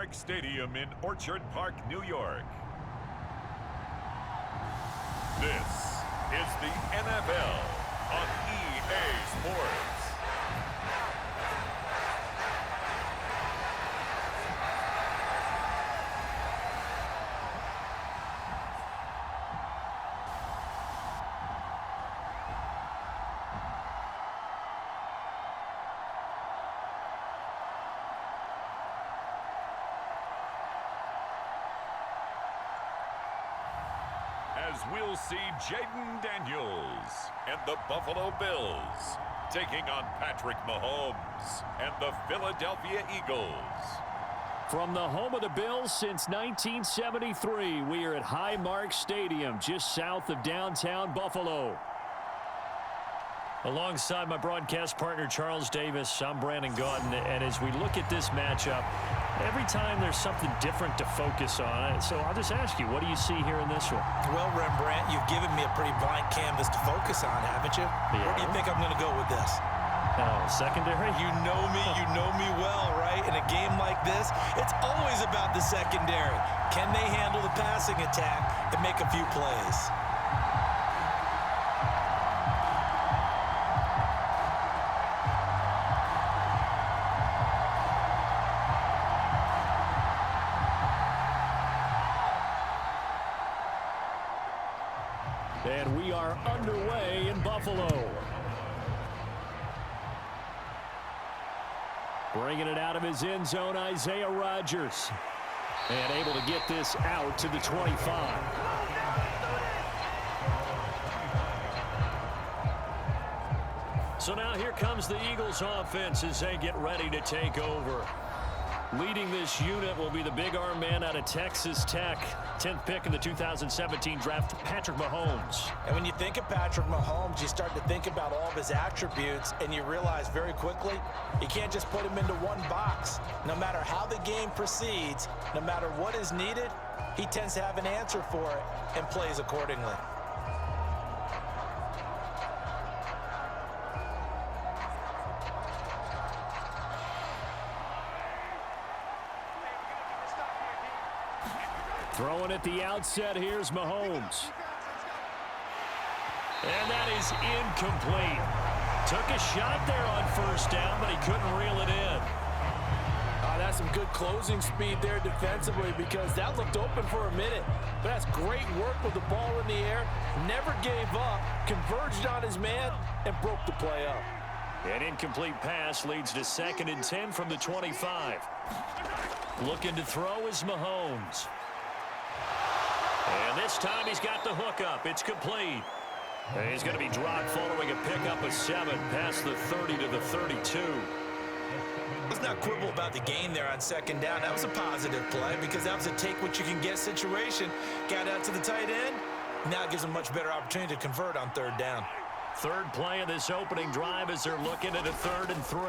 Highmark Stadium in Orchard Park, New York. This is the NFL on EA Sports. As we'll see Jaden Daniels and the Buffalo Bills taking on Patrick Mahomes and the Philadelphia Eagles. From the home of the Bills since 1973, we are at Highmark Stadium, just south of downtown Buffalo. Alongside my broadcast partner, Charles Davis, I'm Brandon Gaudin, and as we look at this matchup, every time there's something different to focus on. So I'll just ask you, what do you see here in this one? Well, Rembrandt, you've given me a pretty blank canvas to focus on, haven't you? Yeah. Where do you think I'm going to go with this? Oh, secondary? You know me well, right? In a game like this, it's always about the secondary. Can they handle the passing attack and make a few plays? And we are underway in Buffalo. Bringing it out of his end zone, Isaiah Rodgers. And able to get this out to the 25. So now here comes the Eagles offense as they get ready to take over. Leading this unit will be the big arm man out of Texas Tech. 10th pick in the 2017 draft, Patrick Mahomes. And when you think of Patrick Mahomes, you start to think about all of his attributes, and you realize very quickly, you can't just put him into one box. No matter how the game proceeds, no matter what is needed, he tends to have an answer for it and plays accordingly. Throwing at the outset, here's Mahomes. And that is incomplete. Took a shot there on first down, but he couldn't reel it in. That's some good closing speed there defensively because that looked open for a minute. But that's great work with the ball in the air. Never gave up, converged on his man, and broke the play up. An incomplete pass leads to 2nd and 10 from the 25. Looking to throw is Mahomes. And this time he's got the hook up. It's complete. And he's going to be dropped following a pickup of 7 past the 30 to the 32. Let's not quibble about the gain there on 2nd down. That was a positive play because that was a take-what-you-can-get situation. Got out to the tight end. Now it gives him a much better opportunity to convert on 3rd down. Third play of this opening drive as they're looking at a 3rd and 3.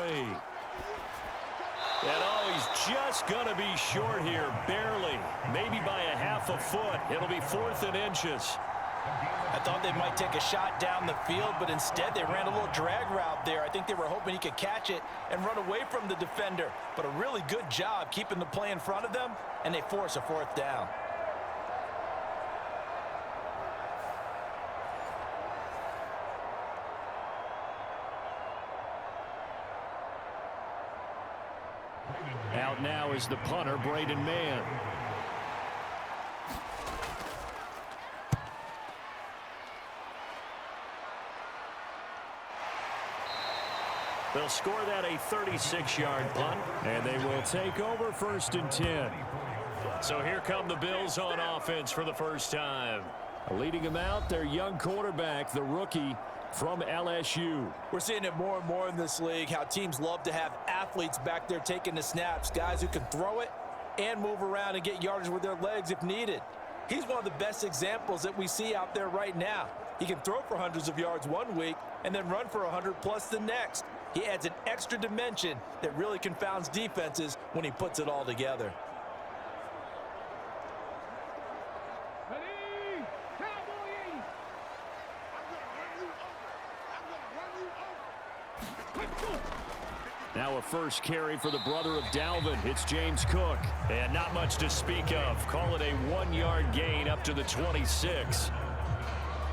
And he's just going to be short here, barely, maybe by a half a foot. It'll be 4th and inches. I thought they might take a shot down the field, but instead they ran a little drag route there. I think they were hoping he could catch it and run away from the defender. But a really good job keeping the play in front of them, and they force a 4th down. Out now is the punter, Braden Mann. They'll score that a 36-yard punt, and they will take over 1st and 10. So here come the Bills on offense for the first time. Leading them out, their young quarterback, the rookie from LSU. We're seeing it more and more in this league, how teams love to have athletes back there taking the snaps, guys who can throw it and move around and get yardage with their legs if needed. He's one of the best examples that we see out there right now. He can throw for hundreds of yards one week and then run for 100+ the next. He adds an extra dimension that really confounds defenses when he puts it all together. Now a first carry for the brother of Dalvin. It's James Cook. And not much to speak of. Call it a 1-yard gain up to the 26.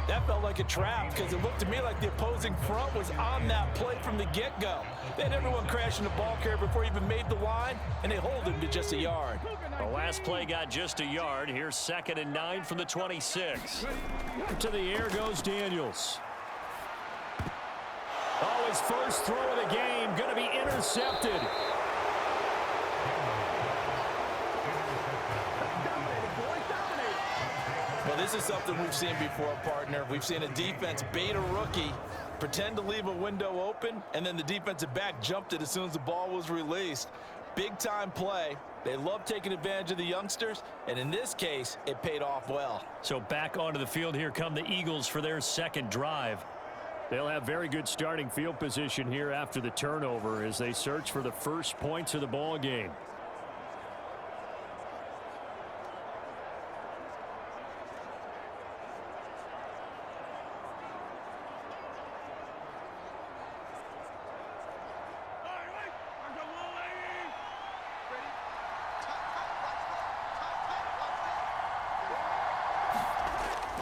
That felt like a trap because it looked to me like the opposing front was on that play from the get-go. They had everyone crashing the ball carrier before he even made the line, and they hold him to just a yard. The last play got just a yard. Here's 2nd and 9 from the 26. To the air goes Daniels. Oh, his first throw of the game going to be intercepted. Well, this is something we've seen before, partner. We've seen a defense bait a rookie, pretend to leave a window open, and then the defensive back jumped it as soon as the ball was released. Big-time play. They love taking advantage of the youngsters, and in this case, it paid off well. So back onto the field, here come the Eagles for their second drive. They'll have very good starting field position here after the turnover as they search for the first points of the ball game.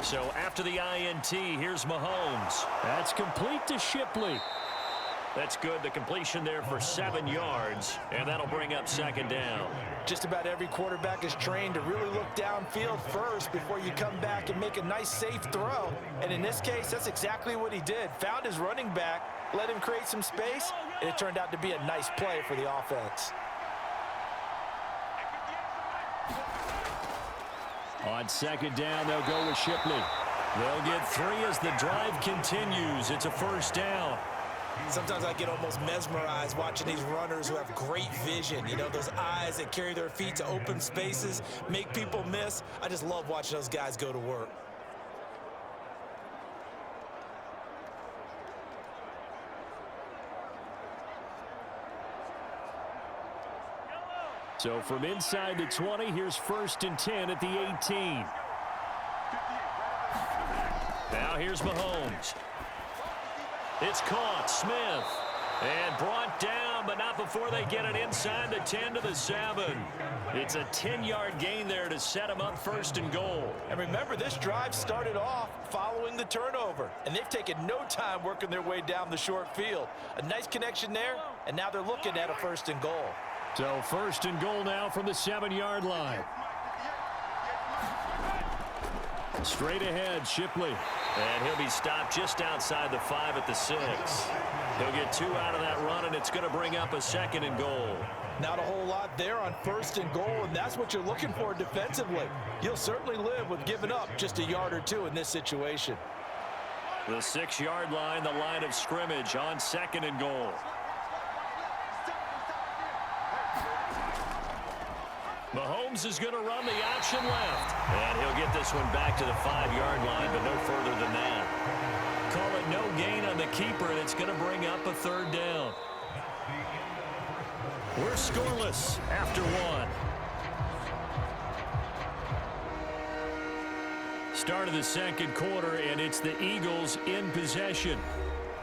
So after the INT, here's Mahomes. That's complete to Shipley. That's good. The completion there for 7 yards, and that'll bring up 2nd down. Just about every quarterback is trained to really look downfield first before you come back and make a nice, safe throw. And in this case, that's exactly what he did. Found his running back, let him create some space, and it turned out to be a nice play for the offense. On 2nd down, they'll go with Shipley. They'll get 3 as the drive continues. It's a 1st down. Sometimes I get almost mesmerized watching these runners who have great vision. You know, those eyes that carry their feet to open spaces, make people miss. I just love watching those guys go to work. So from inside the 20, here's 1st and 10 at the 18. Now here's Mahomes. It's caught. Smith. And brought down, but not before they get it inside the 10 to the 7. It's a 10-yard gain there to set them up 1st and goal. And remember, this drive started off following the turnover, and they've taken no time working their way down the short field. A nice connection there, and now they're looking at a 1st and goal. So 1st and goal now from the 7-yard line. Straight ahead, Shipley. And he'll be stopped just outside the 5 at the 6. He'll get 2 out of that run, and it's going to bring up a 2nd and goal. Not a whole lot there on 1st and goal, and that's what you're looking for defensively. You'll certainly live with giving up just a yard or 2 in this situation. The 6-yard line, the line of scrimmage on 2nd and goal. Mahomes is going to run the option left. And he'll get this one back to the 5-yard line, but no further than that. Call it no gain on the keeper, and it's going to bring up a 3rd down. We're scoreless after 1. Start of the 2nd quarter, and it's the Eagles in possession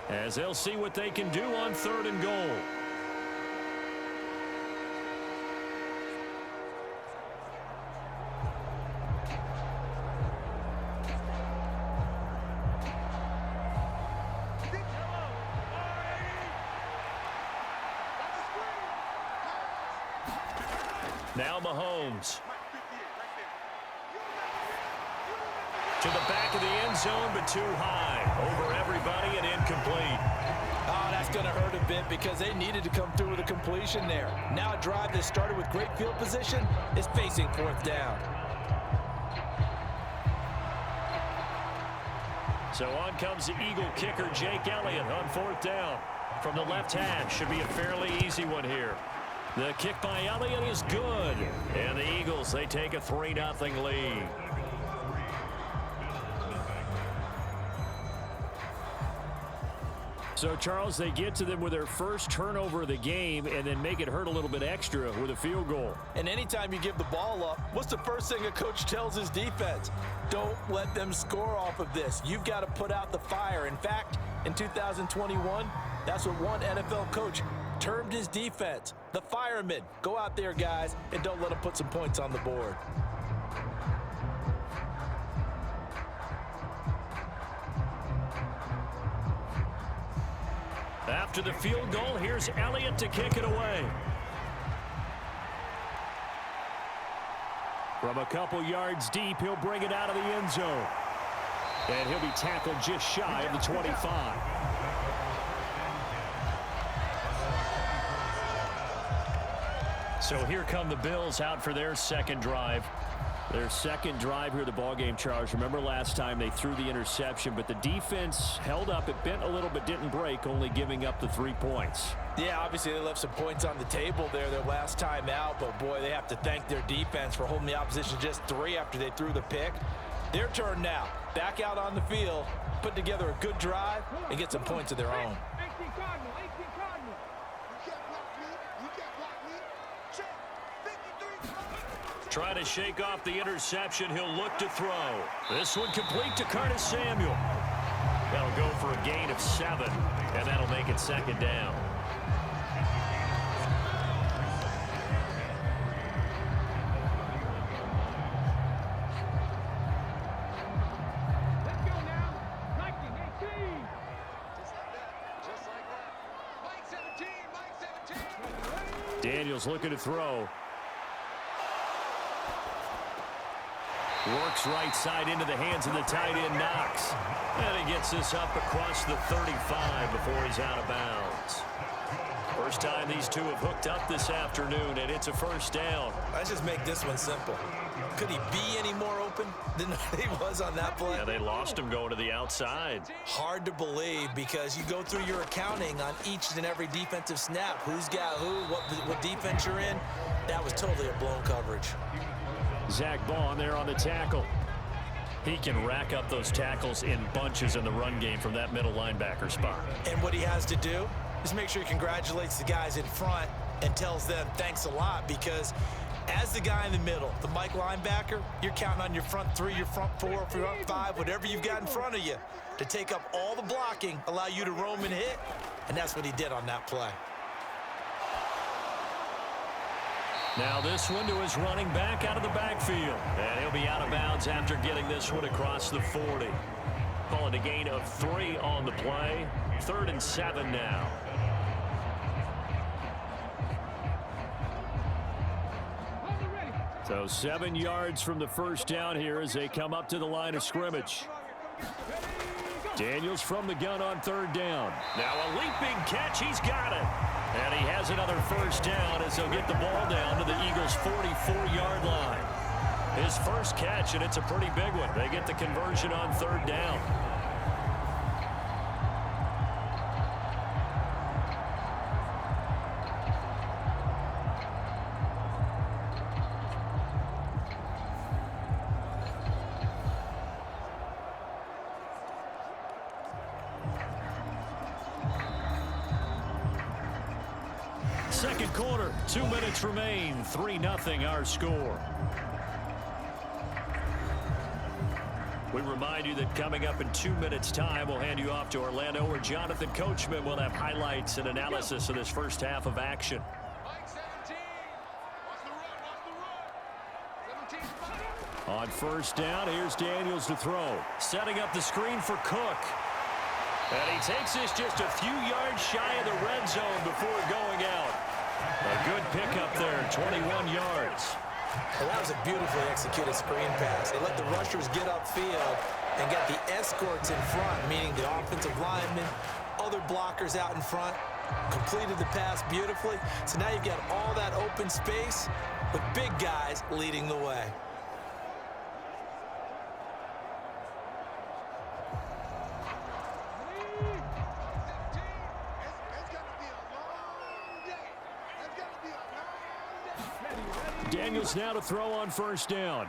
as they'll see what they can do on 3rd and goal. Now Mahomes. To the back of the end zone, but too high. Over everybody and incomplete. Oh, that's going to hurt a bit because they needed to come through with a completion there. Now a drive that started with great field position is facing 4th down. So on comes the Eagle kicker, Jake Elliott, on 4th down. From the left hash, should be a fairly easy one here. The kick by Elliott is good. And the Eagles, they take a 3-0 lead. So, Charles, they get to them with their first turnover of the game and then make it hurt a little bit extra with a field goal. And anytime you give the ball up, what's the first thing a coach tells his defense? Don't let them score off of this. You've got to put out the fire. In fact, in 2021, that's what one NFL coach termed his defense, the firemen. Go out there, guys, and don't let them put some points on the board. After the field goal, here's Elliott to kick it away. From a couple yards deep, he'll bring it out of the end zone. And he'll be tackled just shy of the 25. So here come the Bills out for their second drive. Their second drive here of the ballgame, Charles. Remember last time they threw the interception, but the defense held up. It bent a little but didn't break, only giving up the 3 points. Yeah, obviously they left some points on the table there their last time out, but boy, they have to thank their defense for holding the opposition just 3 after they threw the pick. Their turn now. Back out on the field, put together a good drive, and get some points of their own. Trying to shake off the interception. He'll look to throw. This one complete to Curtis Samuel. That'll go for a gain of 7, and that'll make it second down. Let's go now. 19-18. Just like that. Mike 17, Mike 17. Daniels looking to throw. Works right side into the hands of the tight end, Knox. And he gets this up across the 35 before he's out of bounds. First time these two have hooked up this afternoon, and it's a first down. Let's just make this one simple. Could he be any more open than he was on that play? Yeah, they lost him going to the outside. Hard to believe because you go through your accounting on each and every defensive snap. Who's got who, what defense you're in. That was totally a blown coverage. Zach Bond there on the tackle. He can rack up those tackles in bunches in the run game from that middle linebacker spot. And what he has to do is make sure he congratulates the guys in front and tells them thanks a lot, because as the guy in the middle, the Mike linebacker, you're counting on your front 3, your front 4, front 5, whatever you've got in front of you to take up all the blocking, allow you to roam and hit, and that's what he did on that play. Now this one to his running back out of the backfield. And he'll be out of bounds after getting this one across the 40. Call it a gain of 3 on the play. 3rd and 7 now. So 7 yards from the first down here as they come up to the line of scrimmage. Daniels from the gun on 3rd down. Now a leaping catch. He's got it. And he has another first down as he'll get the ball down to the Eagles' 44-yard line. His first catch, and it's a pretty big one. They get the conversion on 3rd down. Second quarter, 2 minutes remain. 3-0 our score. We remind you that coming up in 2 minutes' time, we'll hand you off to Orlando, where Jonathan Coachman will have highlights and analysis of this first half of action. Mike 17. Watch the run. 17. On first down, here's Daniels to throw. Setting up the screen for Cook. And he takes this just a few yards shy of the red zone before going out. A good pickup there, 21 yards. Well, that was a beautifully executed screen pass. They let the rushers get upfield and got the escorts in front, meaning the offensive linemen, other blockers out in front, completed the pass beautifully. So now you've got all that open space with big guys leading the way. Daniels now to throw on first down.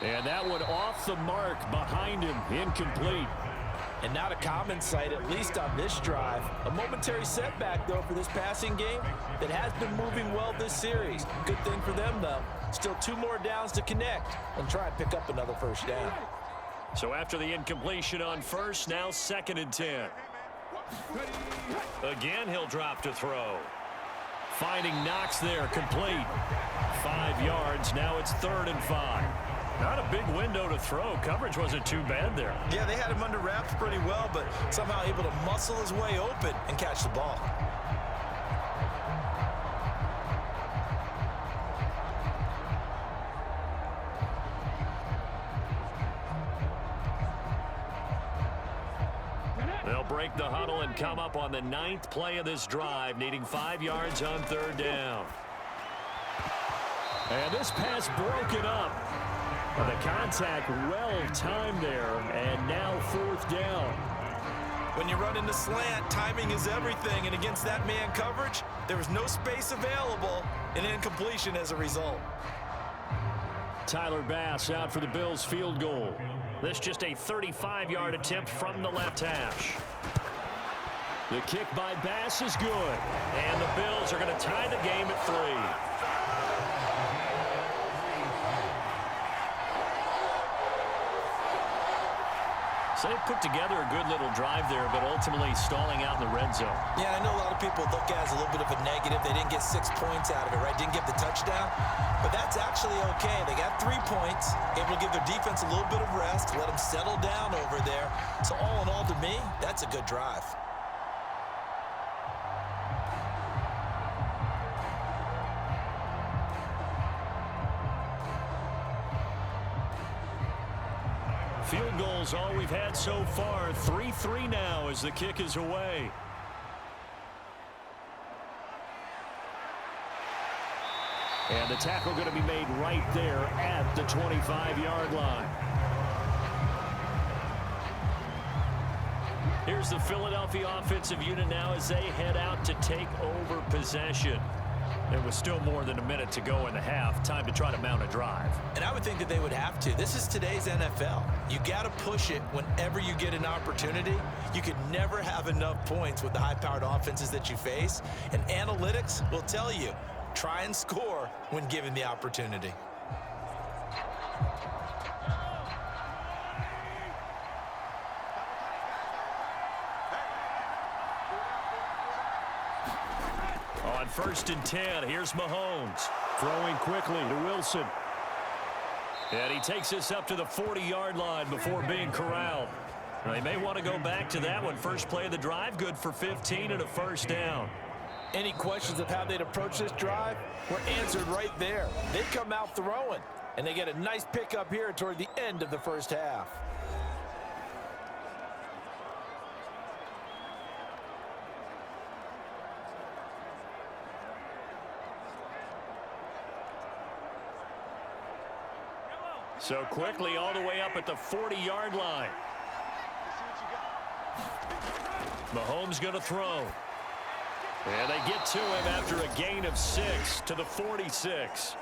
And that one off the mark behind him, incomplete. And not a common sight, at least on this drive. A momentary setback, though, for this passing game that has been moving well this series. Good thing for them, though. Still 2 more downs to connect and try and pick up another first down. So after the incompletion on first, now 2nd and 10. Again, he'll drop to throw. Finding Knox there, complete. 5 yards, now it's 3rd and 5. Not a big window to throw. Coverage wasn't too bad there. Yeah, they had him under wraps pretty well, but somehow able to muscle his way open and catch the ball. They'll break the huddle and come up on the 9th play of this drive, needing 5 yards on 3rd down. And this pass broken up. The contact well-timed there, and now 4th down. When you run into slant, timing is everything, and against that man coverage, there was no space available, and incompletion as a result. Tyler Bass out for the Bills' field goal. This just a 35-yard attempt from the left hash. The kick by Bass is good, and the Bills are going to tie the game at 3. So they put together a good little drive there, but ultimately stalling out in the red zone. Yeah, I know a lot of people look at it as a little bit of a negative. They didn't get 6 points out of it, right? Didn't get the touchdown. But that's actually okay. They got 3 points, able to give their defense a little bit of rest, let them settle down over there. So all in all, to me, that's a good drive. Field goals all we've had so far. 3-3 now as the kick is away. And the tackle going to be made right there at the 25-yard line. Here's the Philadelphia offensive unit now as they head out to take over possession. There was still more than a minute to go in the half. Time to try to mount a drive. And I would think that they would have to. This is today's NFL. You got to push it whenever you get an opportunity. You could never have enough points with the high-powered offenses that you face. And analytics will tell you, try and score when given the opportunity. On 1st and 10, here's Mahomes. Throwing quickly to Wilson. And he takes this up to the 40-yard line before being corralled. They may want to go back to that one. First play of the drive, good for 15 and a 1st down. Any questions of how they'd approach this drive were answered right there. They come out throwing, and they get a nice pickup here toward the end of the first half. So quickly all the way up at the 40-yard line. Mahomes going to throw. And they get to him after a gain of 6 to the 46.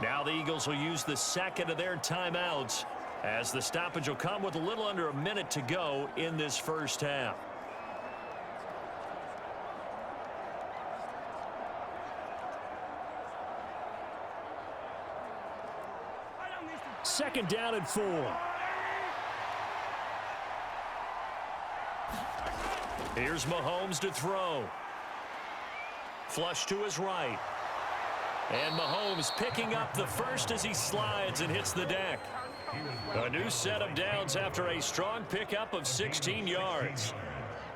Now the Eagles will use the second of their timeouts as the stoppage will come with a little under a minute to go in this first half. Second down and 4. Here's Mahomes to throw. Flush to his right. And Mahomes picking up the first as he slides and hits the deck. A new set of downs after a strong pickup of 16 yards.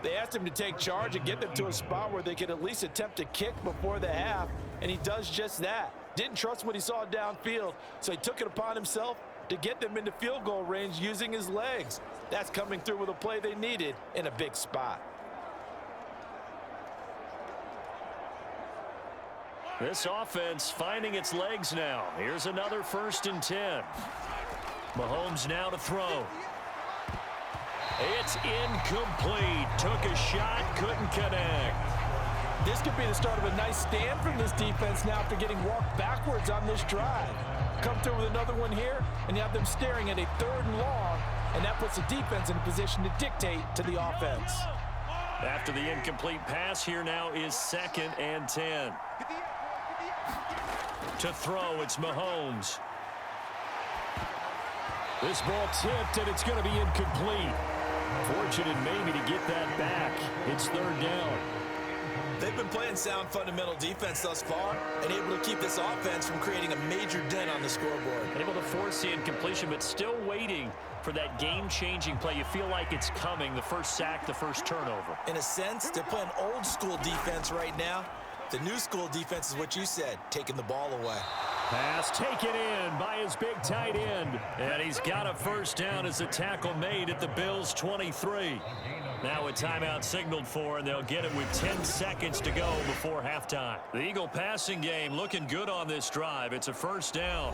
They asked him to take charge and get them to a spot where they could at least attempt to kick before the half, and he does just that. Didn't trust what he saw downfield, so he took it upon himself to get them into field goal range using his legs. That's coming through with a play they needed in a big spot. This offense finding its legs now. Here's another 1st and 10. Mahomes now to throw. It's incomplete. Took a shot, couldn't connect. This could be the start of a nice stand from this defense now after getting walked backwards on this drive. Come through with another one here, and you have them staring at a 3rd and long, and that puts the defense in a position to dictate to the offense. After the incomplete pass, here now is 2nd and 10. To throw, it's Mahomes. This ball tipped, and it's going to be incomplete. Fortunate maybe to get that back. It's third down. They've been playing sound fundamental defense thus far and able to keep this offense from creating a major dent on the scoreboard. Able to force the incompletion, but still waiting for that game-changing play. You feel like it's coming, the first sack, the first turnover. In a sense, they're playing old school defense right now. The new school defense is what you said, taking the ball away. Pass taken in by his big tight end. And he's got a first down as the tackle made at the Bills' 23. Now a timeout signaled for, and they'll get it with 10 seconds to go before halftime. The Eagle passing game looking good on this drive. It's a first down.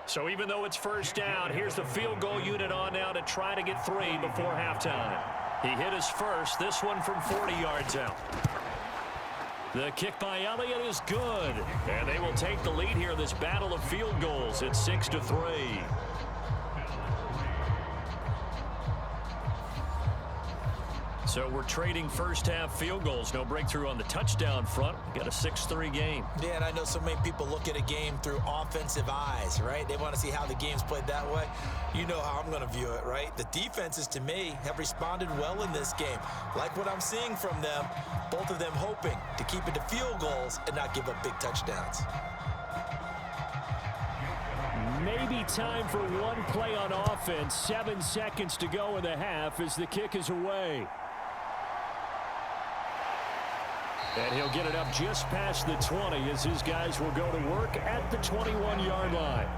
So even though it's first down, here's the field goal unit on now to try to get 3 before halftime. He hit his first, this one from 40 yards out. The kick by Elliott is good. And they will take the lead here in this battle of field goals. It's 6-3. So we're trading first half field goals. No breakthrough on the touchdown front. We got a 6-3 game. Yeah, and I know so many people look at a game through offensive eyes, right? They want to see how the game's played that way. You know how I'm going to view it, right? The defenses, to me, have responded well in this game. Like what I'm seeing from them, both of them hoping to keep it to field goals and not give up big touchdowns. Maybe time for one play on offense. 7 seconds to go in the half as the kick is away. And he'll get it up just past the 20 as his guys will go to work at the 21-yard line.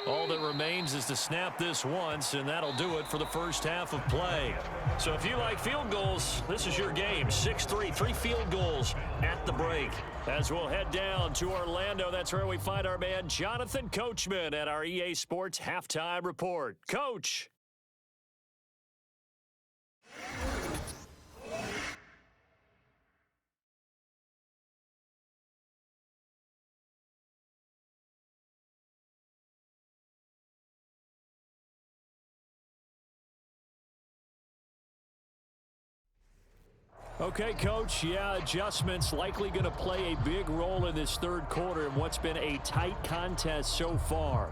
All that remains is to snap this once, and that'll do it for the first half of play. So if you like field goals, this is your game. 6-3, 3 field goals at the break. As we'll head down to Orlando, that's where we find our man Jonathan Coachman at our EA Sports Halftime Report. Coach. Okay, Coach, yeah, adjustments likely going to play a big role in this third quarter in what's been a tight contest so far.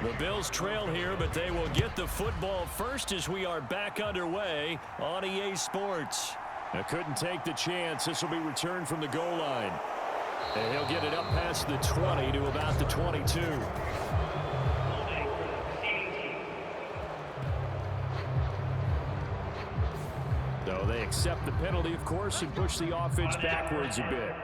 The Bills trail here, but they will get the football first as we are back underway on EA Sports. I couldn't take the chance. This will be returned from the goal line. And he'll get it up past the 20 to about the 22. So they accept the penalty, of course, and push the offense backwards a bit.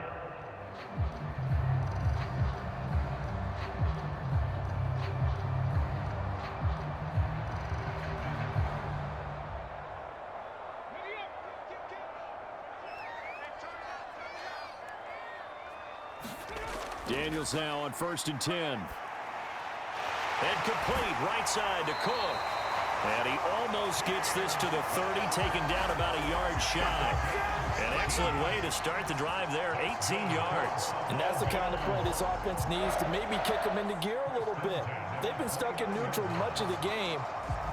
Daniels now on 1st and 10. And complete right side to Cook. And he almost gets this to the 30, taken down about a yard shy. An excellent way to start the drive there, 18 yards. And that's the kind of play this offense needs to maybe kick them into gear a little bit. They've been stuck in neutral much of the game.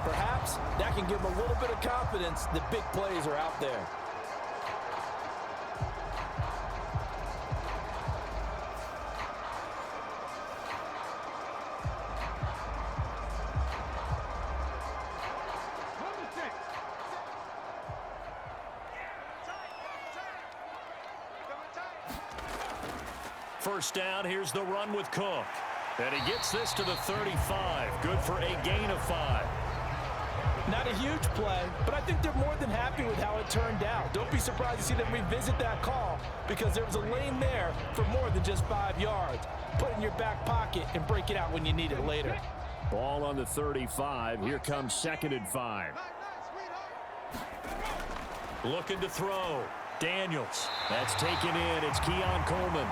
Perhaps that can give them a little bit of confidence that big plays are out there. first down. Here's the run with Cook. And he gets this to the 35. Good for a gain of 5. Not a huge play, but I think they're more than happy with how it turned out. Don't be surprised to see them revisit that call because there was a lane there for more than just 5 yards. Put it in your back pocket and break it out when you need it later. Ball on the 35. Here comes 2nd and 5. Looking to throw. Daniels. That's taken in. It's Keon Coleman.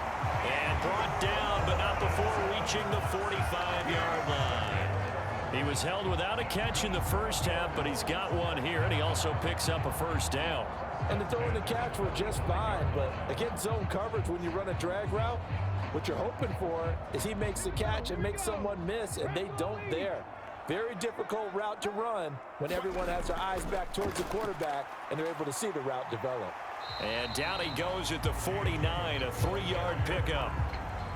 And brought down, but not before reaching the 45-yard line. He was held without a catch in the first half, but he's got one here, and he also picks up a first down. And the throw and the catch were just fine, but against zone coverage when you run a drag route, what you're hoping for is he makes the catch and makes someone miss, and they don't there. Very difficult route to run when everyone has their eyes back towards the quarterback and they're able to see the route develop. And down he goes at the 49, a 3-yard pickup.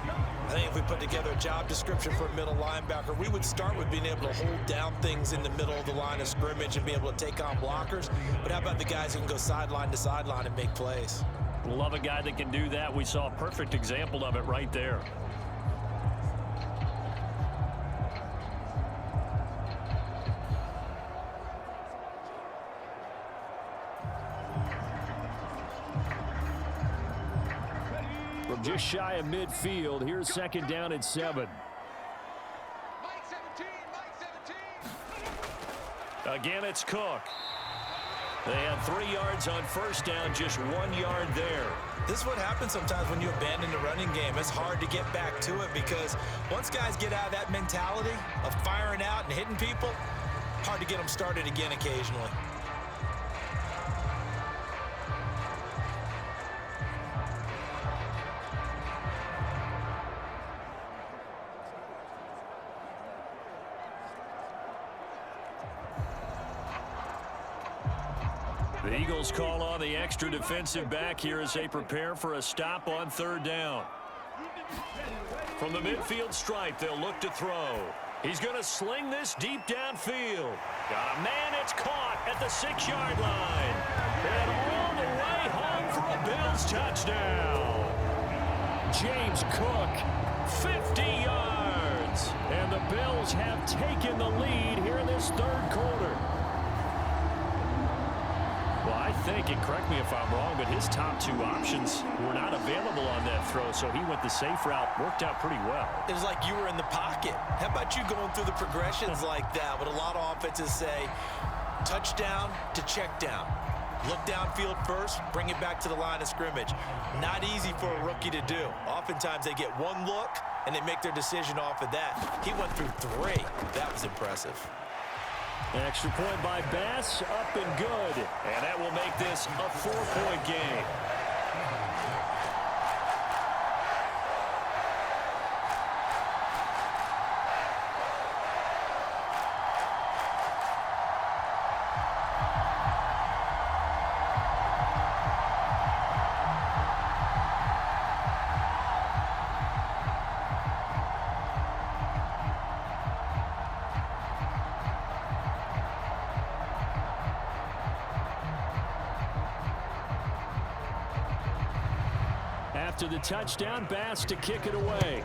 I think if we put together a job description for a middle linebacker, we would start with being able to hold down things in the middle of the line of scrimmage and be able to take on blockers. But how about the guys who can go sideline to sideline and make plays? Love a guy that can do that. We saw a perfect example of it right there. From just shy of midfield, here's 2nd down and 7. Mike 17, Mike 17. Again, it's Cook. They had 3 yards on first down, just 1 yard there. This is what happens sometimes when you abandon the running game. It's hard to get back to it because once guys get out of that mentality of firing out and hitting people, hard to get them started again occasionally. The Eagles call on the extra defensive back here as they prepare for a stop on 3rd down. From the midfield stripe, they'll look to throw. He's going to sling this deep downfield. Got a man, it's caught at the 6-yard line. And all the way home for a Bills touchdown. James Cook, 50 yards. And the Bills have taken the lead here in this 3rd quarter. Well, I think, and correct me if I'm wrong, but his top 2 options were not available on that throw, so he went the safe route, worked out pretty well. It was like you were in the pocket. How about you going through the progressions like that? What a lot of offenses say, touchdown to check down. Look downfield first, bring it back to the line of scrimmage. Not easy for a rookie to do. Oftentimes they get one look, and they make their decision off of that. He went through 3. That was impressive. Extra point by Bass, up and good. And that will make this a 4-point game. After the touchdown, Bass to kick it away.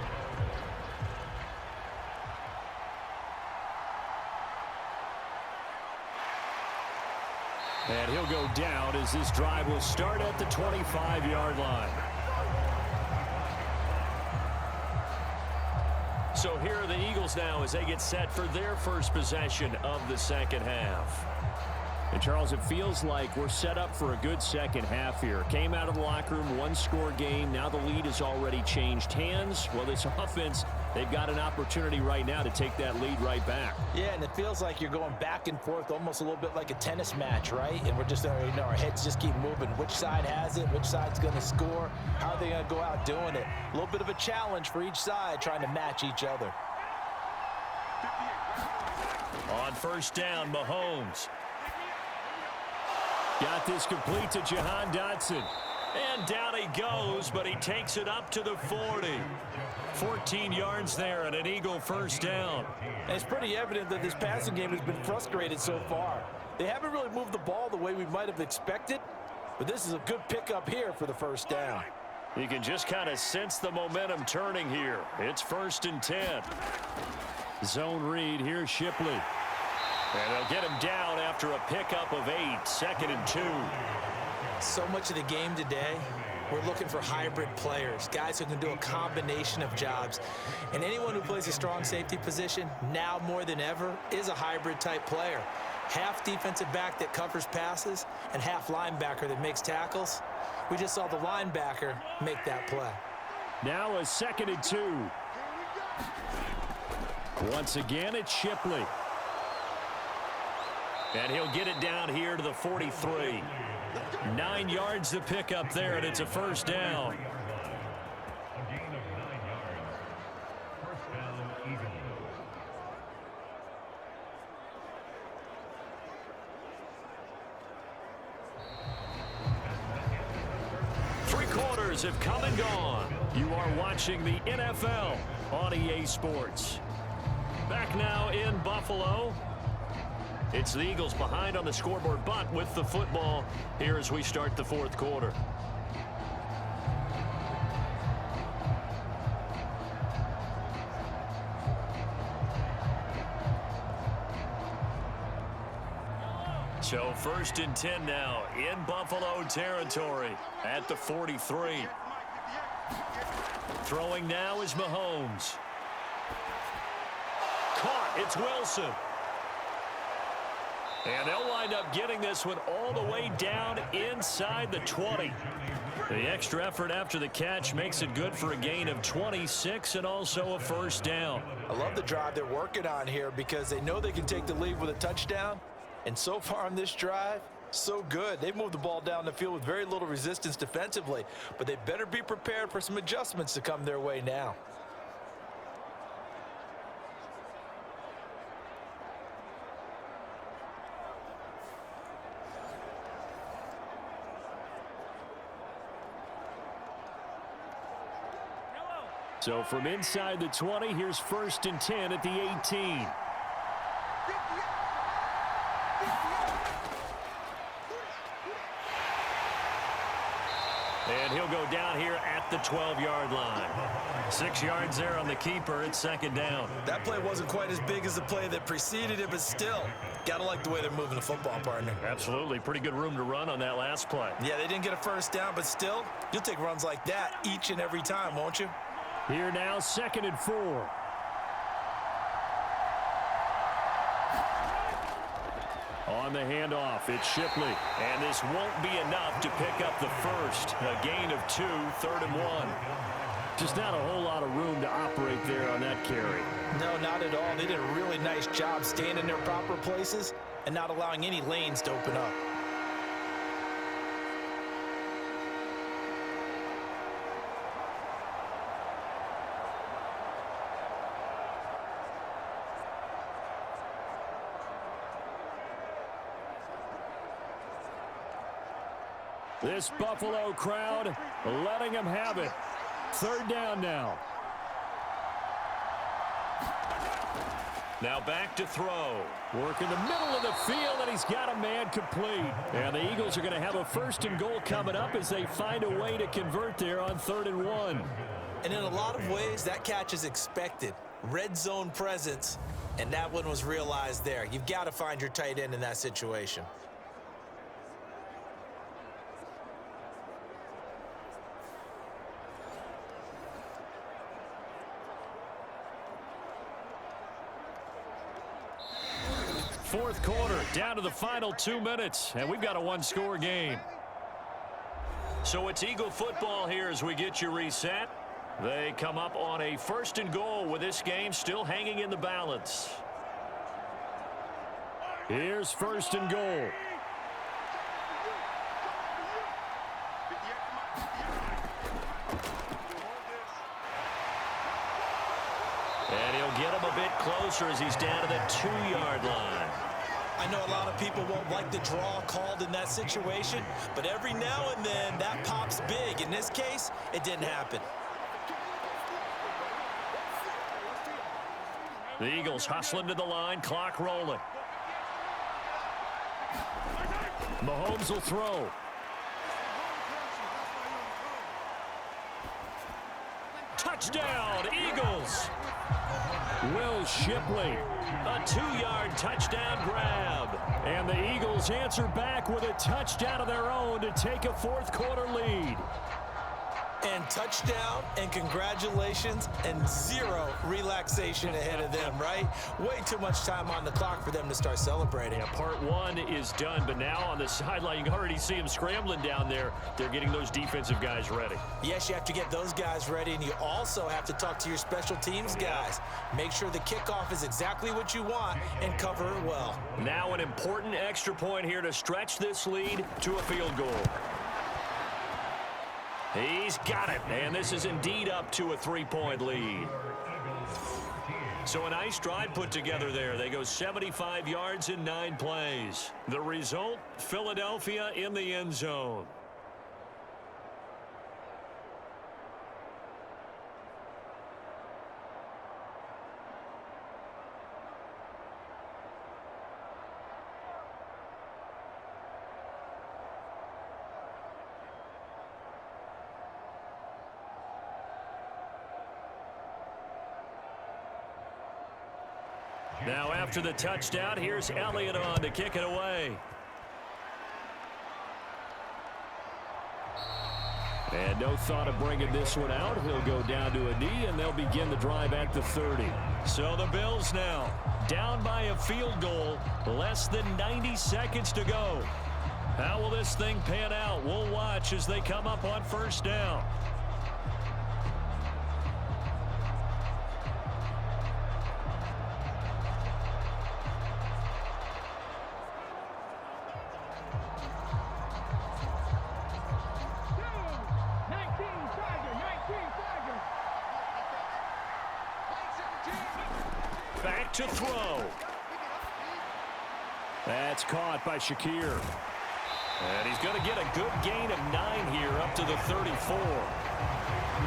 And he'll go down as this drive will start at the 25-yard line. So here are the Eagles now as they get set for their first possession of the 2nd half. And, Charles, it feels like we're set up for a good second half here. Came out of the locker room, 1-score game. Now the lead has already changed hands. Well, this offense, they've got an opportunity right now to take that lead right back. Yeah, and it feels like you're going back and forth almost a little bit like a tennis match, right? And we're just, our heads just keep moving. Which side has it? Which side's going to score? How are they going to go out doing it? A little bit of a challenge for each side trying to match each other. On first down, Mahomes. Got this complete to Jahan Dotson. And down he goes, but he takes it up to the 40. 14 yards there and an Eagle first down. And it's pretty evident that this passing game has been frustrated so far. They haven't really moved the ball the way we might have expected, but this is a good pickup here for the first down. You can just kind of sense the momentum turning here. It's 1st and 10. Zone read, here's Shipley. And they'll get him down after a pickup of 8, 2nd and 2. So much of the game today, we're looking for hybrid players, guys who can do a combination of jobs. And anyone who plays a strong safety position, now more than ever, is a hybrid type player. Half defensive back that covers passes and half linebacker that makes tackles. We just saw the linebacker make that play. Now a 2nd and 2. Once again, it's Shipley. And he'll get it down here to the 43. 9 yards to pick up there, and it's a 1st down. Three quarters have come and gone. You are watching the NFL on EA Sports. Back now in Buffalo. It's the Eagles behind on the scoreboard, but with the football here as we start the 4th quarter. So 1st and 10 now in Buffalo territory at the 43. Throwing now is Mahomes. Caught, it's Wilson. And they'll wind up getting this one all the way down inside the 20. The extra effort after the catch makes it good for a gain of 26 and also a 1st down. I love the drive they're working on here because they know they can take the lead with a touchdown. And so far on this drive, so good. They've moved the ball down the field with very little resistance defensively, but they better be prepared for some adjustments to come their way now. So from inside the 20, here's 1st and 10 at the 18. And he'll go down here at the 12-yard line. 6 yards there on the keeper. It's 2nd down. That play wasn't quite as big as the play that preceded it, but still, gotta like the way they're moving the football, partner. Absolutely. Pretty good room to run on that last play. Yeah, they didn't get a 1st down, but still, you'll take runs like that each and every time, won't you? Here now, 2nd and 4. On the handoff, it's Shipley. And this won't be enough to pick up the 1st. A gain of 2, 3rd and 1. Just not a whole lot of room to operate there on that carry. No, not at all. They did a really nice job staying in their proper places and not allowing any lanes to open up. This Buffalo crowd letting them have it. 3rd down now. Now back to throw. Work in the middle of the field, and he's got a man complete. And the Eagles are going to have a 1st and goal coming up as they find a way to convert there on 3rd and 1. And in a lot of ways, that catch is expected. Red zone presence, and that one was realized there. You've got to find your tight end in that situation. Fourth quarter, down to the final 2 minutes, and we've got a one-score game. So it's Eagle football here as we get you reset. They come up on a 1st and goal with this game still hanging in the balance. Here's 1st and goal. And he'll get him a bit closer as he's down to the 2-yard line. I know a lot of people won't like the draw called in that situation, but every now and then that pops big. In this case, it didn't happen. The Eagles hustling to the line, clock rolling. Mahomes will throw. Touchdown, Eagles. Will Shipley, a 2-yard touchdown grab. And the Eagles answer back with a touchdown of their own to take a fourth-quarter lead. And touchdown and congratulations and zero relaxation ahead of them, right? Way too much time on the clock for them to start celebrating. Yeah, part one is done, but now on the sideline, you can already see them scrambling down there. They're getting those defensive guys ready. Yes, you have to get those guys ready, and you also have to talk to your special teams guys. Make sure the kickoff is exactly what you want and cover it well. Now an important extra point here to stretch this lead to a field goal. He's got it, and this is indeed up to a 3-point lead. So a nice drive put together there. They go 75 yards in 9 plays. The result, Philadelphia in the end zone. Now after the touchdown, here's Elliott on to kick it away. And no thought of bringing this one out. He'll go down to a knee, and they'll begin the drive at the 30. So the Bills now down by a field goal, less than 90 seconds to go. How will this thing pan out? We'll watch as they come up on first down. Back to throw. That's caught by Shakir. And he's going to get a good gain of 9 here up to the 34.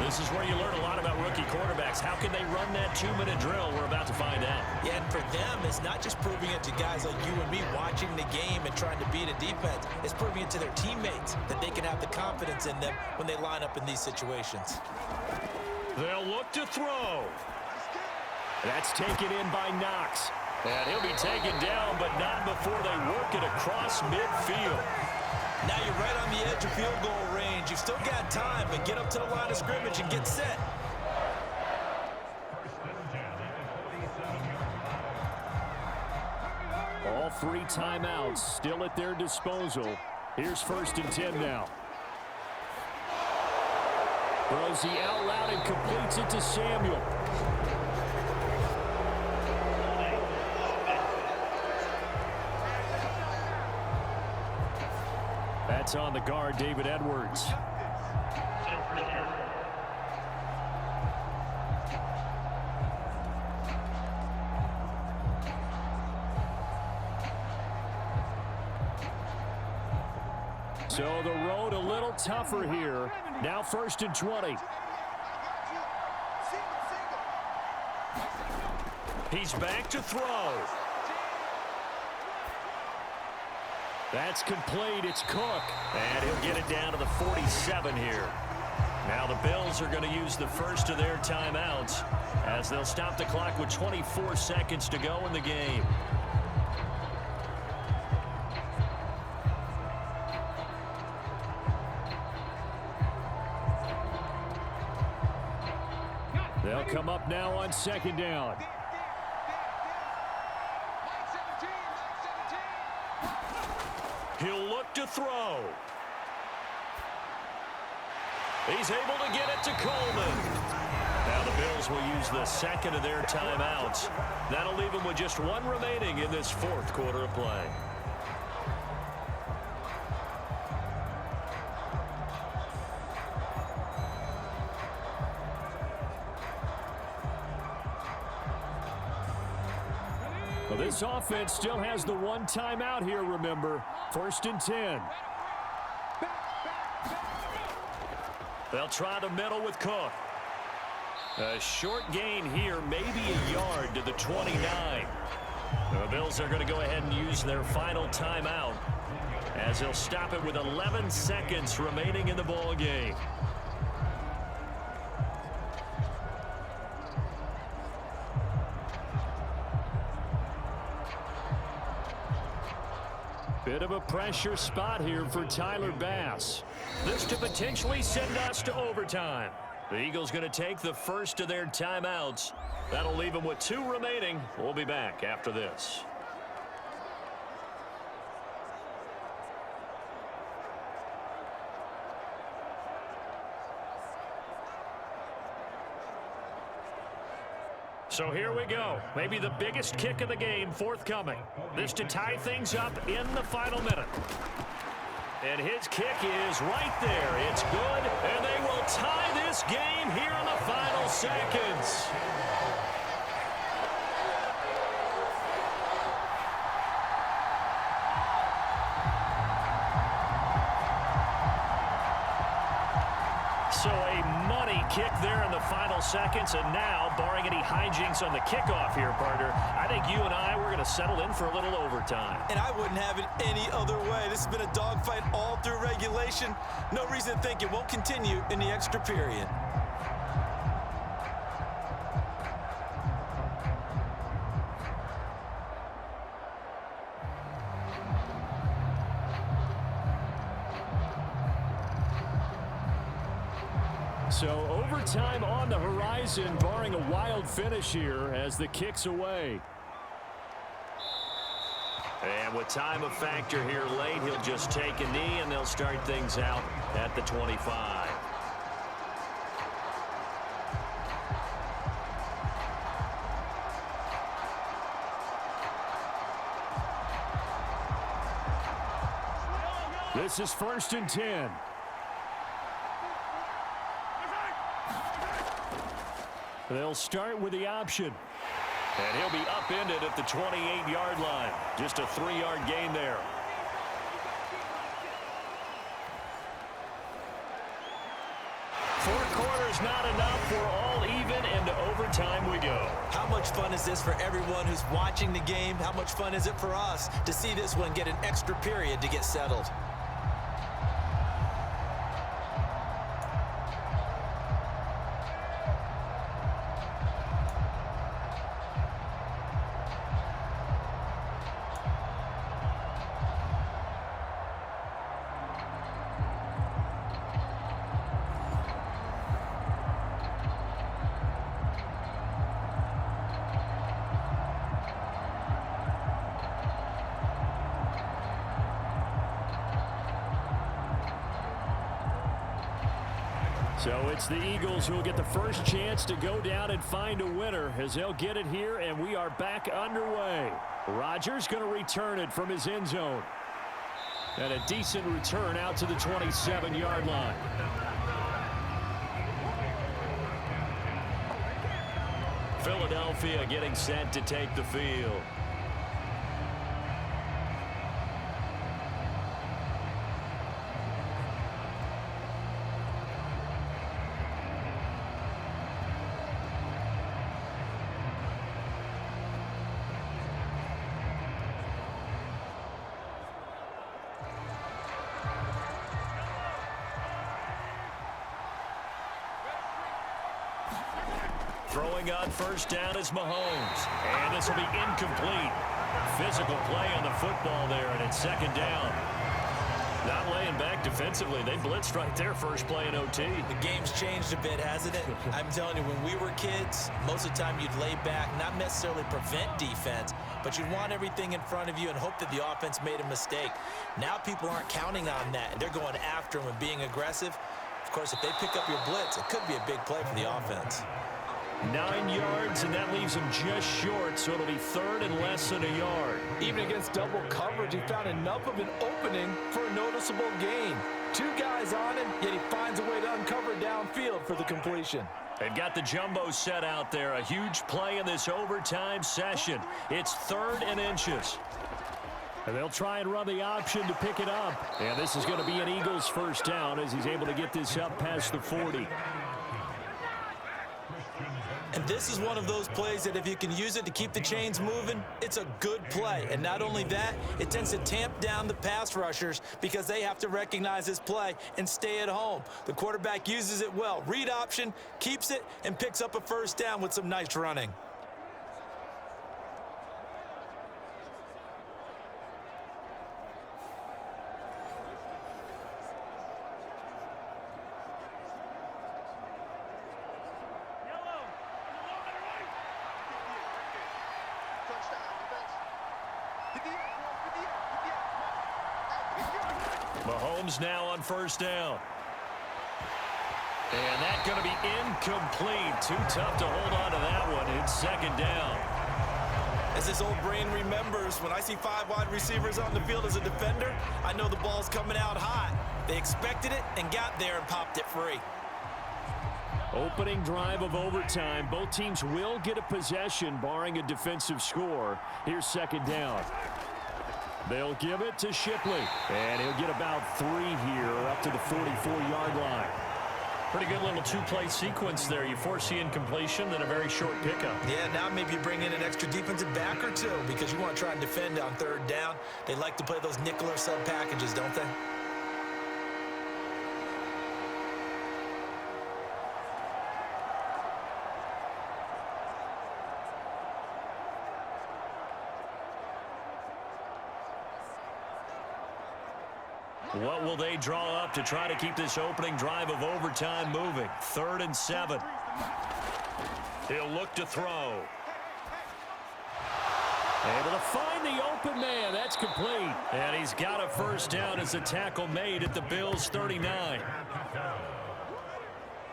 This is where you learn a lot about rookie quarterbacks. How can they run that 2-minute drill? We're about to find out. Yeah, and for them, it's not just proving it to guys like you and me watching the game and trying to beat a defense. It's proving it to their teammates that they can have the confidence in them when they line up in these situations. They'll look to throw. That's taken in by Knox. And he'll be taken down, but not before they work it across midfield. Now you're right on the edge of field goal range. You've still got time, but get up to the line of scrimmage and get set. All 3 timeouts still at their disposal. Here's 1st and 10 now. Throws the out loud and completes it to Samuel. That's on the guard, David Edwards. So the road a little tougher here. Now 1st and 20. He's back to throw. That's complete. It's Cook. And he'll get it down to the 47 here. Now the Bills are going to use the first of their timeouts as they'll stop the clock with 24 seconds to go in the game. They'll come up now on 2nd down. He'll look to throw. He's able to get it to Coleman. Now the Bills will use the second of their timeouts. That'll leave them with just 1 remaining in this 4th quarter of play. Well, this offense still has the 1 timeout here, remember. 1st and 10. They'll try the middle with Cook. A short gain here, maybe a yard to the 29. The Bills are going to go ahead and use their final timeout as they'll stop it with 11 seconds remaining in the ball game. Bit of a pressure spot here for Tyler Bass. This to potentially send us to overtime. The Eagles going to take the first of their timeouts. That'll leave them with 2 remaining. We'll be back after this. So here we go. Maybe the biggest kick of the game forthcoming. This to tie things up in the final minute. And his kick is right there. It's good, and they will tie this game here in the final seconds. So a money kick there in the final seconds, and now, barring any hijinks on the kickoff here, partner, I think you and I, we're going to settle in for a little overtime. And I wouldn't have it any other way. This has been a dogfight all through regulation. No reason to think it won't continue in the extra period. So overtime on the horizon, barring a wild finish here as the kick's away. And with time a factor here late, he'll just take a knee and they'll start things out at the 25. This is 1st and 10. They'll start with the option. And he'll be upended at the 28-yard line. Just a 3-yard gain there. Four quarters not enough. We're all even, and to overtime we go. How much fun is this for everyone who's watching the game? How much fun is it for us to see this one get an extra period to get settled? So it's the Eagles who will get the first chance to go down and find a winner as they'll get it here, and we are back underway. Rodgers going to return it from his end zone. And a decent return out to the 27-yard line. Philadelphia getting set to take the field. Throwing on first down is Mahomes. And this will be incomplete. Physical play on the football there, and it's 2nd down. Not laying back defensively. They blitzed right there first play in OT. The game's changed a bit, hasn't it? I'm telling you, when we were kids, most of the time you'd lay back, not necessarily prevent defense, but you'd want everything in front of you and hope that the offense made a mistake. Now people aren't counting on that, and they're going after them and being aggressive. Of course, if they pick up your blitz, it could be a big play for the offense. 9 yards, and that leaves him just short, so it'll be 3rd and less than a yard. Even against double coverage, he found enough of an opening for a noticeable gain. 2 guys on him, yet he finds a way to uncover downfield for the completion. They've got the jumbo set out there. A huge play in this overtime session. It's 3rd and inches. And they'll try and run the option to pick it up. And this is going to be an Eagles first down as he's able to get this up past the 40. And this is one of those plays that if you can use it to keep the chains moving, it's a good play. And not only that, it tends to tamp down the pass rushers because they have to recognize this play and stay at home. The quarterback uses it well. Read option, keeps it, and picks up a first down with some nice running. Mahomes now on first down. And that's going to be incomplete. Too tough to hold on to that one. It's second down. As his old brain remembers, when I see 5 wide receivers on the field as a defender, I know the ball's coming out hot. They expected it and got there and popped it free. Opening drive of overtime. Both teams will get a possession, barring a defensive score. Here's second down. They'll give it to Shipley. And he'll get about 3 here up to the 44-yard line. Pretty good little two-play sequence there. You force the incompletion, then a very short pickup. Yeah, now maybe you bring in an extra defensive back or two because you want to try and defend on third down. They like to play those nickel or sub packages, don't they? What will they draw up to try to keep this opening drive of overtime moving? 3rd and 7. He'll look to throw. Able to find the open man. That's complete. And he's got a first down as the tackle made at the Bills' 39.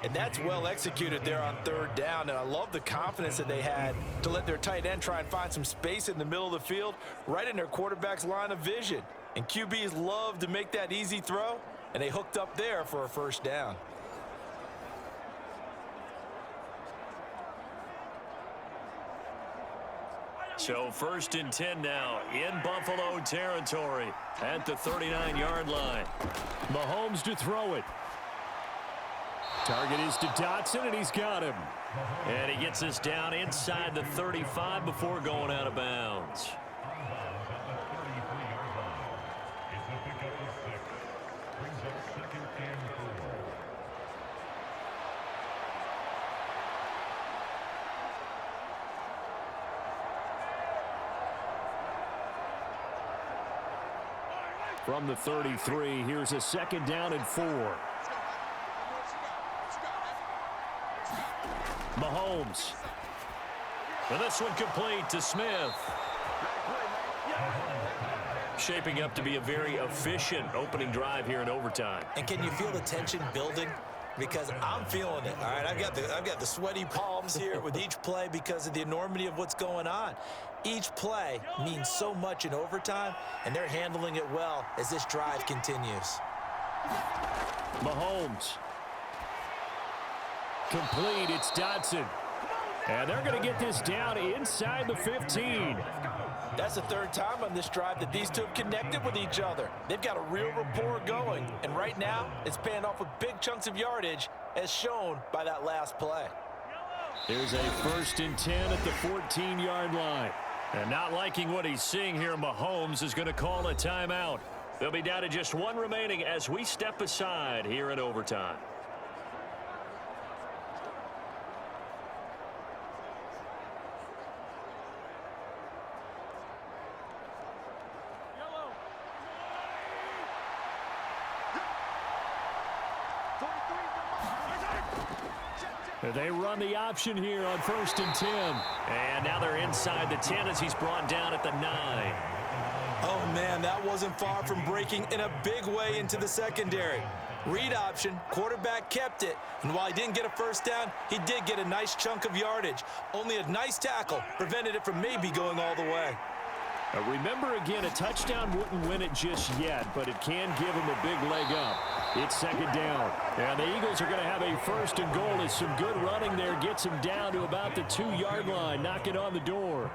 And that's well executed there on third down. And I love the confidence that they had to let their tight end try and find some space in the middle of the field, right in their quarterback's line of vision. And QBs love to make that easy throw, and they hooked up there for a first down. So 1st and 10 now in Buffalo territory at the 39-yard line. Mahomes to throw it. Target is to Dotson, and he's got him. And he gets this down inside the 35 before going out of bounds. From the 33, here's a 2nd down and 4. Mahomes. And this one complete to Smith. Shaping up to be a very efficient opening drive here in overtime. And can you feel the tension building? Because I'm feeling it. All right, I've got the sweaty palms here with each play because of the enormity of what's going on. Each play means so much in overtime, and they're handling it well as this drive continues. Mahomes. Complete. It's Dotson. And they're going to get this down inside the 15. That's the 3rd time on this drive that these two have connected with each other. They've got a real rapport going, and right now it's paying off with big chunks of yardage as shown by that last play. Here's a 1st and 10 at the 14-yard line. And not liking what he's seeing here, Mahomes is going to call a timeout. They'll be down to just 1 remaining as we step aside here in overtime. They run the option here on 1st and 10. And now they're inside the 10 as he's brought down at the 9. Oh, man, that wasn't far from breaking in a big way into the secondary. Read option, quarterback kept it, and while he didn't get a first down, he did get a nice chunk of yardage. Only a nice tackle prevented it from maybe going all the way. Remember, again, a touchdown wouldn't win it just yet, but it can give him a big leg up. It's 2nd down. And the Eagles are going to have a 1st and goal as some good running there gets him down to about the 2-yard line, knocking on the door.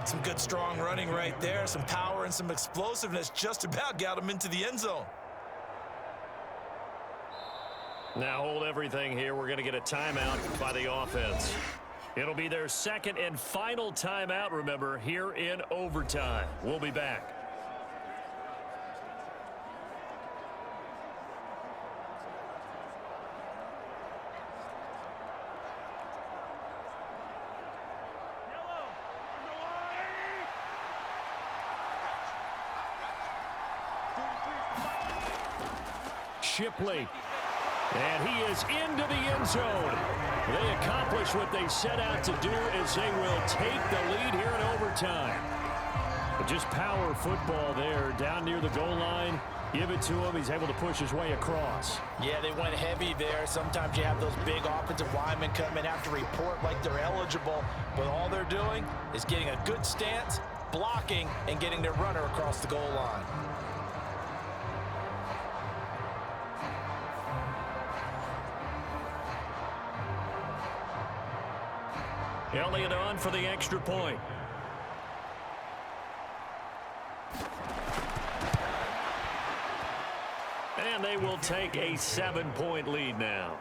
Some good, strong running right there. Some power and some explosiveness just about got him into the end zone. Now hold everything here. We're going to get a timeout by the offense. It'll be their 2nd and final timeout, remember, here in overtime. We'll be back. Shipley. And he is into the end zone. They accomplish what they set out to do as they will take the lead here in overtime. Just power football there down near the goal line. Give it to him. He's able to push his way across. Yeah, they went heavy there. Sometimes you have those big offensive linemen come in, have to report like they're eligible, but all they're doing is getting a good stance, blocking, and getting their runner across the goal line. Elliott on for the extra point. And they will take a 7-point lead now.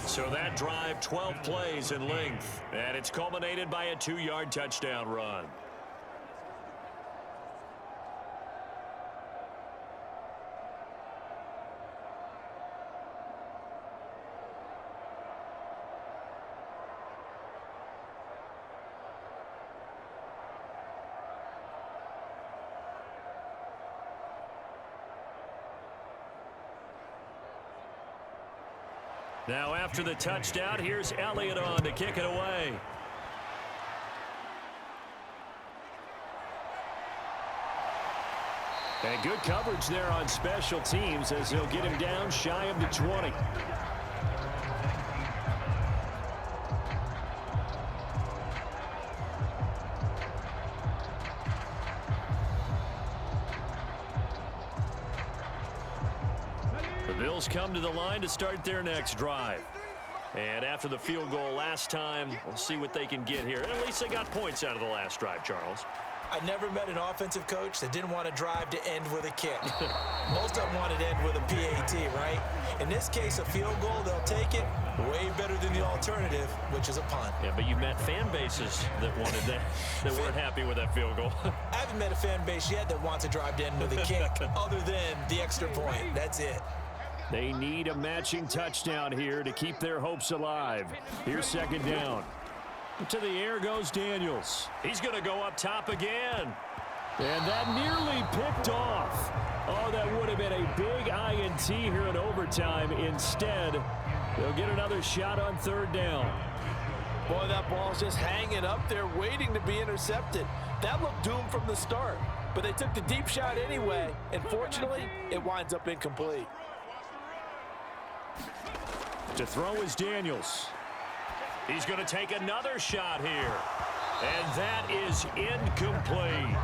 So that drive, 12 plays in length, and it's culminated by a 2-yard touchdown run. Now after the touchdown, here's Elliott on to kick it away. And good coverage there on special teams as he'll get him down shy of the 20. Come to the line to start their next drive. And after the field goal last time, we'll see what they can get here. At least they got points out of the last drive, Charles. I never met an offensive coach that didn't want to drive to end with a kick. Most of them wanted to end with a PAT, right? In this case, a field goal, they'll take it way better than the alternative, which is a punt. Yeah, but you met fan bases that wanted that, that weren't happy with that field goal. I haven't met a fan base yet that wants to drive to end with a kick other than the extra point. That's it. They need a matching touchdown here to keep their hopes alive. Here's second down. To the air goes Daniels. He's going to go up top again. And that nearly picked off. Oh, that would have been a big INT here in overtime. Instead, they'll get another shot on third down. Boy, that ball's just hanging up there waiting to be intercepted. That looked doomed from the start. But they took the deep shot anyway. And fortunately, it winds up incomplete. To throw is Daniels. He's going to take another shot here. And that is incomplete.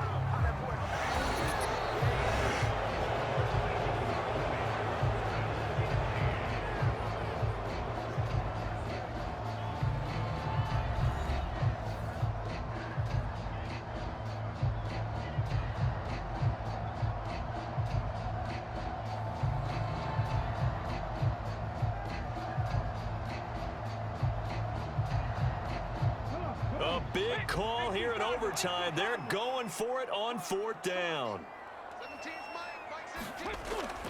Big call here in overtime. They're going for it on fourth down.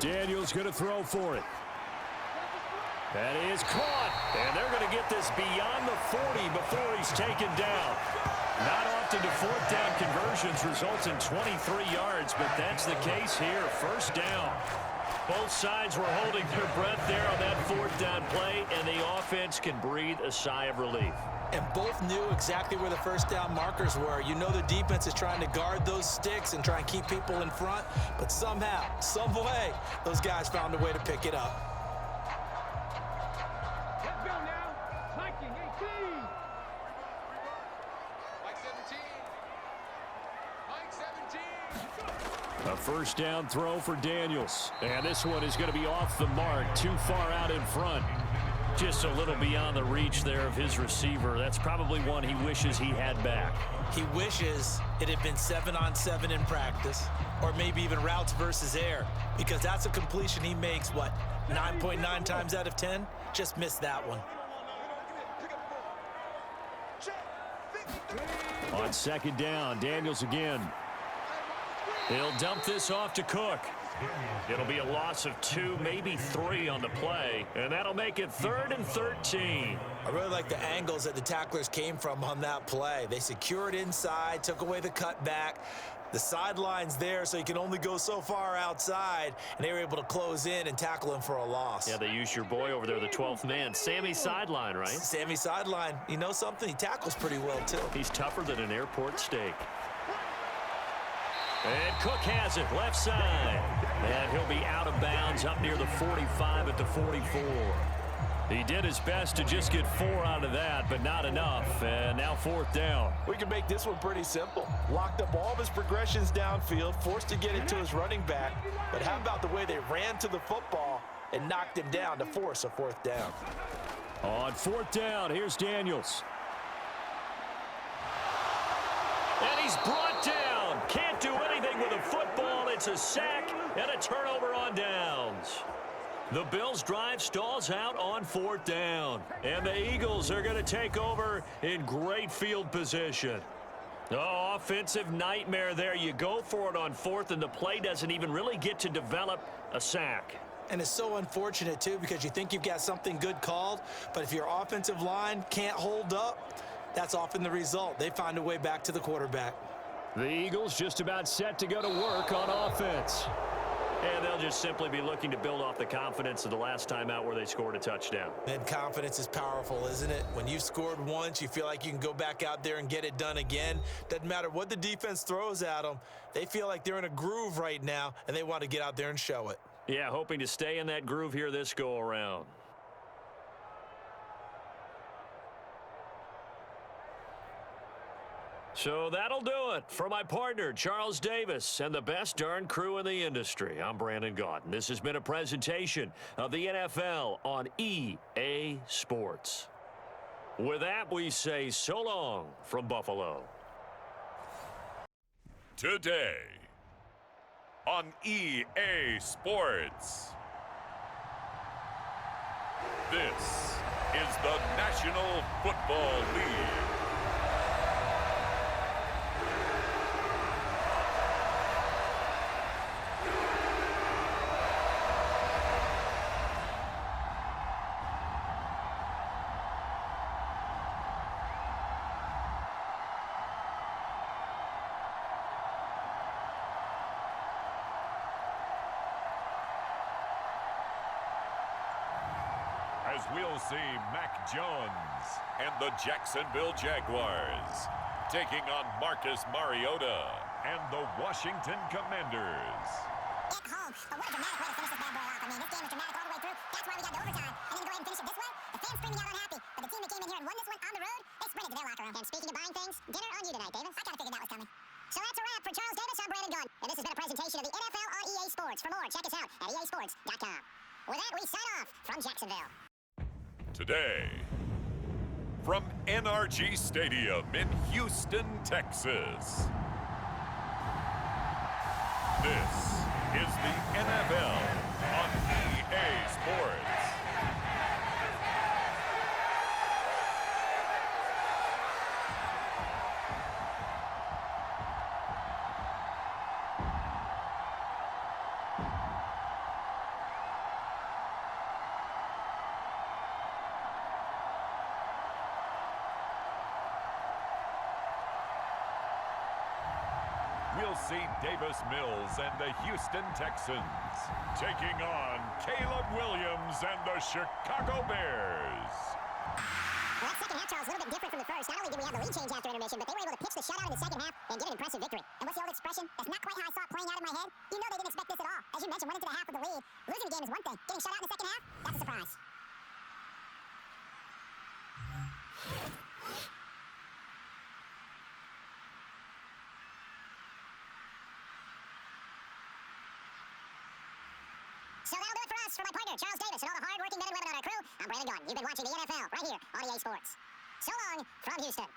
Daniels going to throw for it. That is caught. And they're going to get this beyond the 40 before he's taken down. Not often do fourth down conversions result in 23 yards, but that's the case here. First down. Both sides were holding their breath there on that fourth down play, and the offense can breathe a sigh of relief. And both knew exactly where the first down markers were. You know the defense is trying to guard those sticks and try and keep people in front, but somehow, some way, those guys found a way to pick it up. Let's go now. Viking 18. Mike 17. Mike 17. A first down throw for Daniels. And this one is going to be off the mark, too far out in front. Just a little beyond the reach there of his receiver. That's probably one he wishes he had back. He wishes it had been 7-on-7 in practice, or maybe even routes versus air, because that's a completion he makes, what, 9.9 times out of 10? Just missed that one. On second down, Daniels again. He'll dump this off to Cook. It'll be a loss of 2, maybe 3 on the play, and that'll make it 3rd and 13. I really like the angles that the tacklers came from on that play. They secured inside, took away the cutback. The sideline's there, so you can only go so far outside, and they were able to close in and tackle him for a loss. Yeah, they used your boy over there, the 12th man, Sammy Sideline, right? Sammy Sideline. You know something? He tackles pretty well, too. He's tougher than an airport steak. And Cook has it, left side. And he'll be out of bounds up near the 45 at the 44. He did his best to just get 4 out of that, but not enough. And now 4th down. We can make this one pretty simple. Locked up all of his progressions downfield, forced to get it to his running back. But how about the way they ran to the football and knocked him down to force a 4th down? On 4th down, here's Daniels. And he's brought down. Can't do anything with a football. It's a sack and a turnover on downs. The Bills' drive stalls out on 4th down. And the Eagles are going to take over in great field position. Oh, offensive nightmare there. You go for it on 4th, and the play doesn't even really get to develop a sack. And it's so unfortunate, too, because you think you've got something good called, but if your offensive line can't hold up, that's often the result. They find a way back to the quarterback. The Eagles just about set to go to work on offense. And they'll just simply be looking to build off the confidence of the last time out where they scored a touchdown. And confidence is powerful, isn't it? When you've scored once, you feel like you can go back out there and get it done again. Doesn't matter what the defense throws at them. They feel like they're in a groove right now, and they want to get out there and show it. Yeah, hoping to stay in that groove here this go-around. So that'll do it for my partner, Charles Davis, and the best darn crew in the industry. I'm Brandon Gaudin. This has been a presentation of the NFL on EA Sports. With that, we say so long from Buffalo. Today on EA Sports. This is the National Football League. As we'll see Mac Jones and the Jacksonville Jaguars taking on Marcus Mariota and the Washington Commanders. At home. But what a dramatic way to finish this bad boy off. I mean, this game was dramatic all the way through. That's why we got to overtime. And then to go ahead and finish it this way, the fans screaming out unhappy. But the team that came in here and won this one on the road, they sprinted to their locker room. And speaking of buying things, dinner on you tonight, Davis. I kind of figured that was coming. So that's a wrap for Charles Davis. I'm Brandon Gaudin. And this has been a presentation of the NFL on EA Sports. For more, check us out at easports.com. With that, we sign off from Jacksonville. Today, from NRG Stadium in Houston, Texas. This is the NFL on EA Sports. We'll see Davis Mills and the Houston Texans taking on Caleb Williams and the Chicago Bears. Well, that second half, Charles, a little bit different from the first. Not only did we have the lead change after intermission, but they were able to pitch the shutout in the second half and get an impressive victory. And what's the old expression? That's not quite how I saw it playing out in my head. You know they didn't expect this at all. As you mentioned, went into the half with the lead. Losing the game is one thing. Getting shut out in the second half, that's a surprise. So that'll do it for us. For my partner, Charles Davis, and all the hard-working men and women on our crew, I'm Brandon Gaudin. You've been watching the NFL right here on EA Sports. So long from Houston.